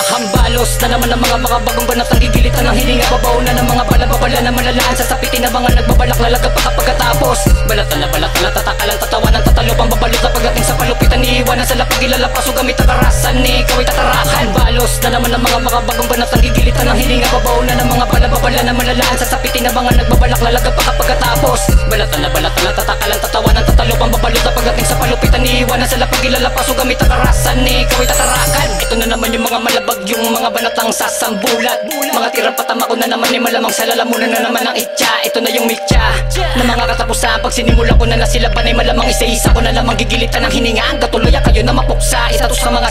Hahambalos na naman ang mga bagong banat ang gigilitan ng hininga. Babaw na ng mga balababala na malalaan. Sasapitin na mga nagbabalak lalagap pagkatapos. Balatan na tatakalan, tatawanan, tatalupang babalot na pagdating sa palupitan. Iiwanan sa lapag ilalapas o gamit ang karasan. Ikaw ay tatarakan. Balos na naman ang mga bagong banat ang gigilitan ng hininga. Babaw na ng mga balababala na malalaan. Sasapitin na mga nagbabalak lalagap pagkatapos. Balatan na tatakalan, tatawanan, tatalupang babalot na pagdating sa palupitan. Iiwanan sa lapag ilalapas o gamit ang karasan. Ikaw ay tatarakan. Ito na naman yung mga malabag, yung mga banatang sasambulat. Mga tirang patama ko na naman ay malamang sa lalamunan na naman ang itya. Ito na yung miltya na mga katapusan. Pag sinimula ko na nasilaban ay malamang isa-isa ko na lamang gigilitan ng hininga. Ang katuloy kayo na mapuksa, itatos sa mga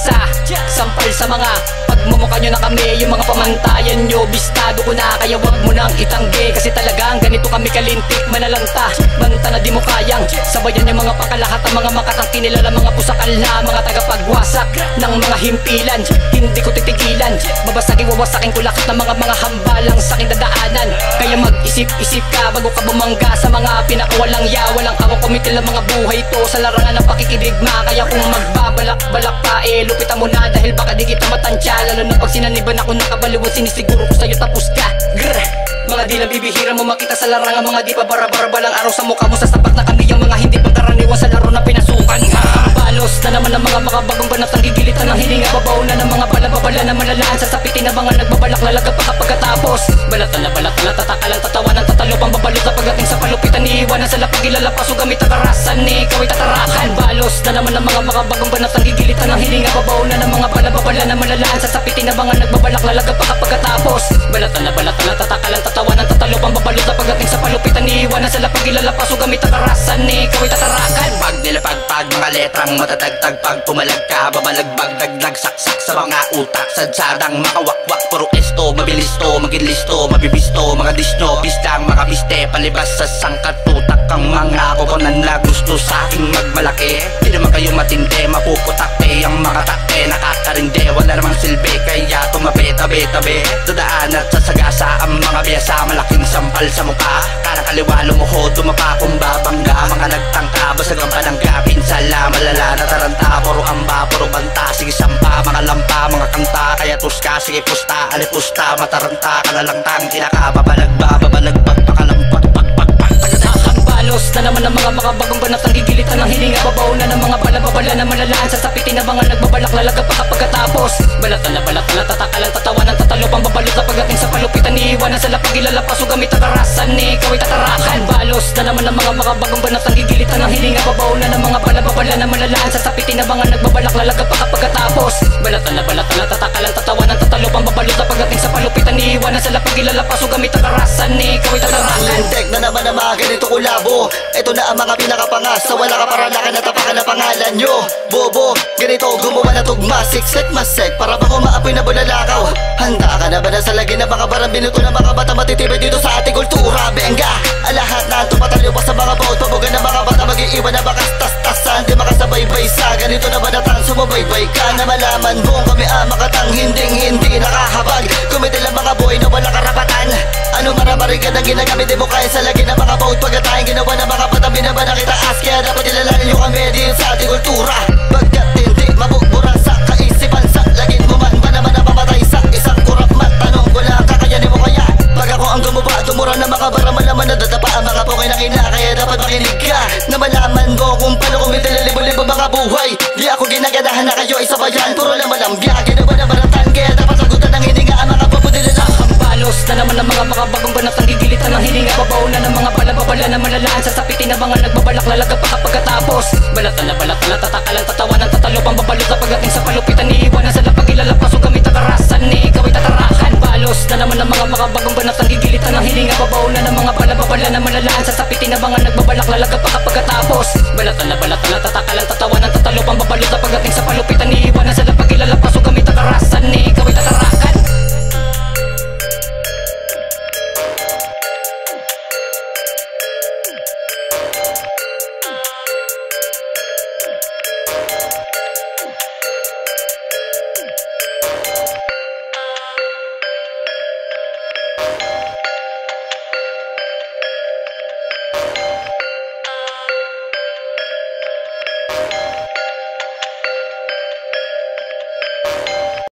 sampal sa mga pagmumukha nyo na kami. Yung mga pamantayan nyo, bistado ko na. Kaya wag mo nang itanggi, kasi talagang ganito kami kalintik. Manalanta, banta na di mo kayang sabayan yung mga pakalahat. Ang mga makatang kinilala, mga pusakal na mga tagapagwasak ng mga himpilan. Hindi ko titigilan, babasagin, wawasakin ko lahat ng mga hambalang sa aking dadaanan. Kaya mag-isip-isip ka bago ka bumangga sa mga pinakawalang walang awang kumitil ang mga buhay to sa larangan ng pakikidigma. Kaya kung magbabalak pa lupitan mo na, dahil baka di kita matansya. Lalo na pag sinaniban ako nakabaliwan, sinisiguro ko sa'yo tapos ka. Mga di lang bibihira mo makita sa larangan, mga di pa bara-bara balang araw sa mukha mo. Sasapak na kami yung mga hindi pagkaraniwan sa laro na pinasukan. Balos na naman ang mga bagong banat ang gigilitan ng hininga. Babaw na ng mga balababala na malalaan. Sasapitin na mga nagbabalak lalagap pagkatapos. Balatan na tatakalan, tatawanan, tatalupang babalot na pagdating sa palupitan. Iiwanan sa lapag ilalapas o gamit ang karasan. Ikaw ay tatarakan. Balos na naman ang mga bagong banat ang gigilitan ng hininga. Babaw na ng mga balababala na malalaan. Sasapitin na mga nagbabalak lalagap pagkatapos. Balatan na tatakalan, tatawanan, tatalupang babalot na pagdating sa palupitan. Iiwanan sa lapag ilalapas o gamit ang karasan. Ikaw ay tatarakan. Pag nilapagpag mga letrang matatagtag, pag pumalag ka, babalagbag, dagdag, saksak sa mga utak. Sadsadang makawakwak, puro esto, mabilis to, magilisto, mabibisto, mga disno, pislang, makabiste, palibas sa sangkatutak. Ang mga kokonan na gusto sa aking magmalaki. Di naman kayo matindi, mapuputakte, ang mga takte, nakakarinde, wala namang silbi, kaya tumabi-tabi-tabi. Dadaan at sasagasa ang mga biyasa, malaking sampal sa mukha. Karang kaliwa lumuho, dumapa kung babangga. Mga nagtangka, basag ang panangga, pinsala, malala na taranta. Puro amba, puro banta, sige sampa, mga lampa, mga kanta. Kaya tuska, sige pusta, alipusta, mataranta ka na lang tang kinaka, babalagbag, pakalampak. Balos na naman ang mga bagong banat ang gigilitan ng hininga. Babaw na ng mga balababala na malalaan. Sasapitin na mga nagbabalak lalagap pagkatapos. Balatan na tatakalan, tatawanan, tatalupang babalot na pagdating sa palupitan. Iiwanan sa lapag ilalapas o gamit ang karasan. Ikaw ay tatarakan. Balos na naman ang mga bagong banat ang gigilitan ng hininga. Babaw na ng mga balababala na malalaan. Sasapitin na mga nagbabalak lalagap pagkatapos. Balatan na tatakalan, tatawanan, tatalupang babalot na pagdating sa palupitan. Iiwanan sa lapag ilalapas o gamit ang karasan. Ikaw ay tatarakan. Lintek na naman ang mga ganito kulabo. Ito na ang mga pinakapangasa, wala ka para laki na tapakan na pangalan nyo. Bobo, ganito gumawa na tugma, siksek masek, para bang umaapoy na bulalakaw. Handa ka na ba na sa lagi na baka barang binuto na mga bata matitibay dito sa ating kultura? Benga, alahat na tumataliw pa sa mga baut, pabugan na mga bata mag-iiwan na bakas tas-tasan. Di makasabaybay sa ganito na banatang sumabaybay ka na malaman mo kami ang makatang hindi nakahabag. Kumiti lang mga boy na wala karapatan. Ano maramarin ka na ginagamit, di mo kaya sa lagi na mga baut pagkatahing ginawa na mga bata binaba na kitaas. Kaya dapat ilalanin nyo kami din sa ating kultura. Pagkat hindi mabubura sa kaisipan, sa lagin mo man ba naman napamatay sa isang kurap mat. Tanong ko lang, kakayanin mo kaya? Pag ako ang gumawa, tumura na mga bara, malaman na dadapa ang mga pokay na kina. Kaya dapat makinig ka na malaman mo kung paano kumitil libo-libo mga buhay. Di ako ginaganahan na kayo isabayan, puro lang malambya, ginawa na baratan. Kaya dapat sagutan ng hininga ang mga papudila lang. Balos na naman ang mga bagong banat ang gigilitan ng hininga. Babaw na ng mga balababala na malalaan. Sasapitin na mga nagbabalak lalagap pagkatapos. Balatan na tatakalan, tatawanan, tatalupang babalot na pagdating sa palupitan. Iiwanan sa lapag ilalapas o gamit ang karasan. Ikaw ay tatarakan. Balos na naman ang mga bagong banat ang gigilitan ng hininga. Babaw na ng mga balababala na malalaan. Sasapitin na mga nagbabalak lalagap pagkatapos. Balatan na